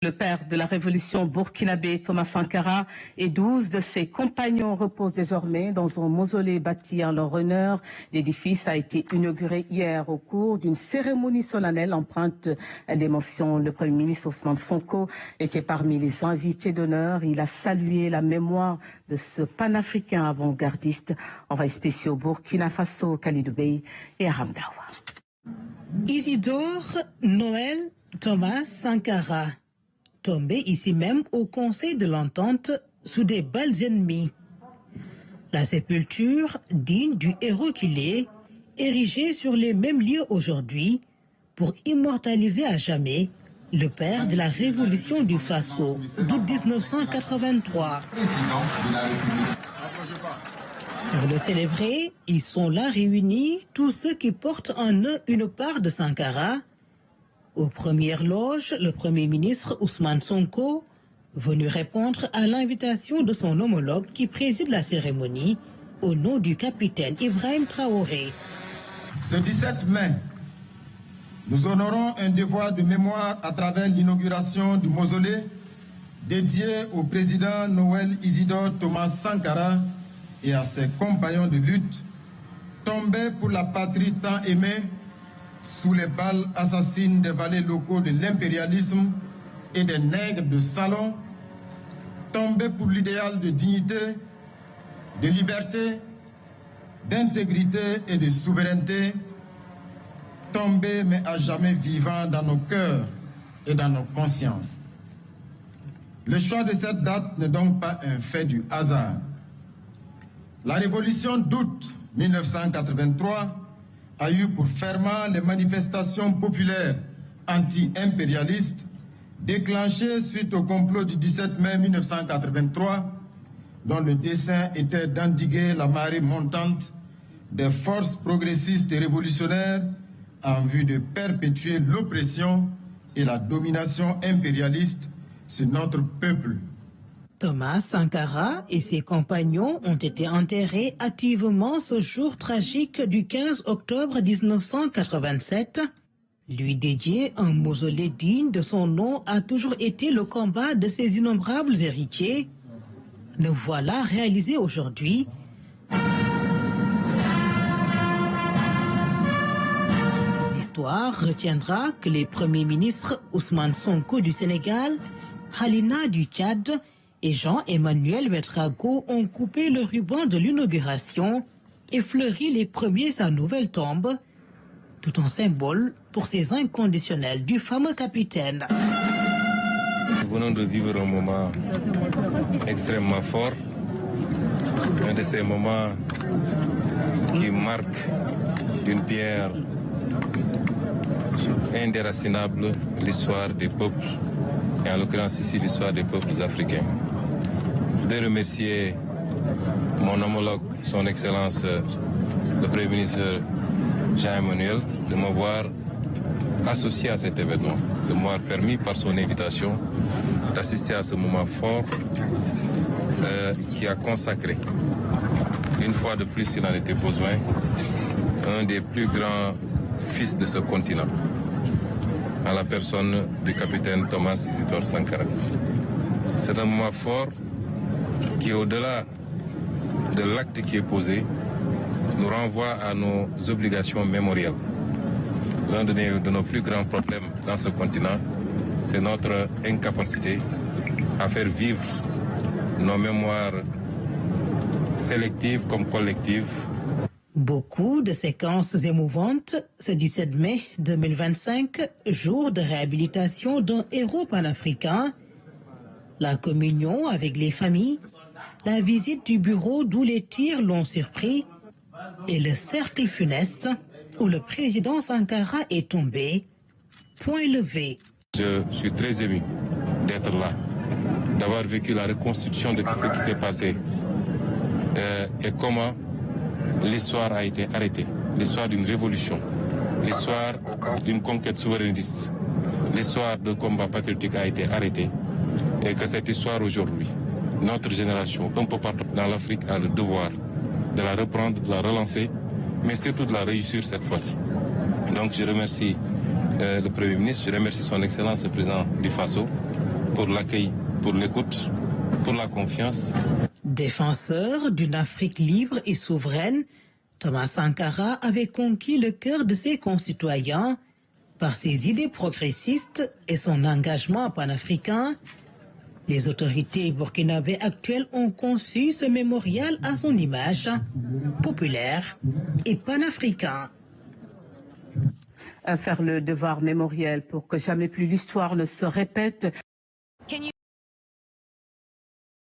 Le père de la révolution burkinabé, Thomas Sankara, et 12 de ses compagnons reposent désormais dans un mausolée bâti en leur honneur. L'édifice a été inauguré hier au cours d'une cérémonie solennelle empreinte d'émotion. Le Premier ministre Ousmane Sonko était parmi les invités d'honneur. Il a salué la mémoire de ce panafricain avant-gardiste. Envoyé spécial Burkina Faso, Khalidou Bey et Aram Dawa. Isidore Noël Thomas Sankara, tombé ici même au Conseil de l'Entente sous des balles ennemies. La sépulture, digne du héros qu'il est, érigée sur les mêmes lieux aujourd'hui pour immortaliser à jamais le père de la révolution du Faso d'août 1983. Pour le célébrer, ils sont là réunis tous ceux qui portent en eux une part de Sankara. Aux premières loges, le Premier ministre Ousmane Sonko, venu répondre à l'invitation de son homologue qui préside la cérémonie au nom du capitaine Ibrahim Traoré. Ce 17 mai, nous honorons un devoir de mémoire à travers l'inauguration du mausolée dédié au président Noël Isidore Thomas Sankara et à ses compagnons de lutte, tombés pour la patrie tant aimée, sous les balles assassines des valets locaux de l'impérialisme et des nègres de salon, tombés pour l'idéal de dignité, de liberté, d'intégrité et de souveraineté, tombés mais à jamais vivants dans nos cœurs et dans nos consciences. Le choix de cette date n'est donc pas un fait du hasard. La révolution d'août 1983 a eu pour ferment les manifestations populaires anti-impérialistes déclenchées suite au complot du 17 mai 1983, dont le dessein était d'endiguer la marée montante des forces progressistes et révolutionnaires en vue de perpétuer l'oppression et la domination impérialiste sur notre peuple. Thomas Sankara et ses compagnons ont été enterrés hâtivement ce jour tragique du 15 octobre 1987. Lui dédier un mausolée digne de son nom a toujours été le combat de ses innombrables héritiers. Le voilà réalisé aujourd'hui. L'histoire retiendra que les premiers ministres Ousmane Sonko du Sénégal, Halina du Tchad et Jean-Emmanuel Ouédraogo ont coupé le ruban de l'inauguration et fleuri les premiers sa nouvelle tombe, tout en symbole pour ses inconditionnels du fameux capitaine. Nous venons de vivre un moment extrêmement fort, un de ces moments qui marque d'une pierre indéracinable l'histoire des peuples, et en l'occurrence ici l'histoire des peuples africains. Je voudrais remercier mon homologue, son Excellence, le Premier ministre Jean-Emmanuel, de m'avoir associé à cet événement, de m'avoir permis par son invitation d'assister à ce moment fort qui a consacré, une fois de plus s'il en était besoin, un des plus grands fils de ce continent, à la personne du capitaine Thomas Isidore Sankara. C'est un moment fort qui, au-delà de l'acte qui est posé, nous renvoie à nos obligations mémorielles. L'un de nos plus grands problèmes dans ce continent, c'est notre incapacité à faire vivre nos mémoires sélectives comme collectives. Beaucoup de séquences émouvantes ce 17 mai 2025, jour de réhabilitation d'un héros panafricain, la communion avec les familles, la visite du bureau d'où les tirs l'ont surpris et le cercle funeste où le président Sankara est tombé, point levé. Je suis très ému d'être là, d'avoir vécu la reconstitution de ce qui s'est passé et comment l'histoire a été arrêtée, l'histoire d'une révolution, l'histoire d'une conquête souverainiste, l'histoire d'un combat patriotique a été arrêtée et que cette histoire aujourd'hui, notre génération, un peu partout dans l'Afrique, a le devoir de la reprendre, de la relancer, mais surtout de la réussir cette fois-ci. Donc je remercie le Premier ministre, je remercie son Excellence le Président du Faso pour l'accueil, pour l'écoute, pour la confiance. Défenseur d'une Afrique libre et souveraine, Thomas Sankara avait conquis le cœur de ses concitoyens par ses idées progressistes et son engagement panafricain. Les autorités burkinabées actuelles ont conçu ce mémorial à son image, populaire et panafricain. Faire le devoir mémoriel pour que jamais plus l'histoire ne se répète.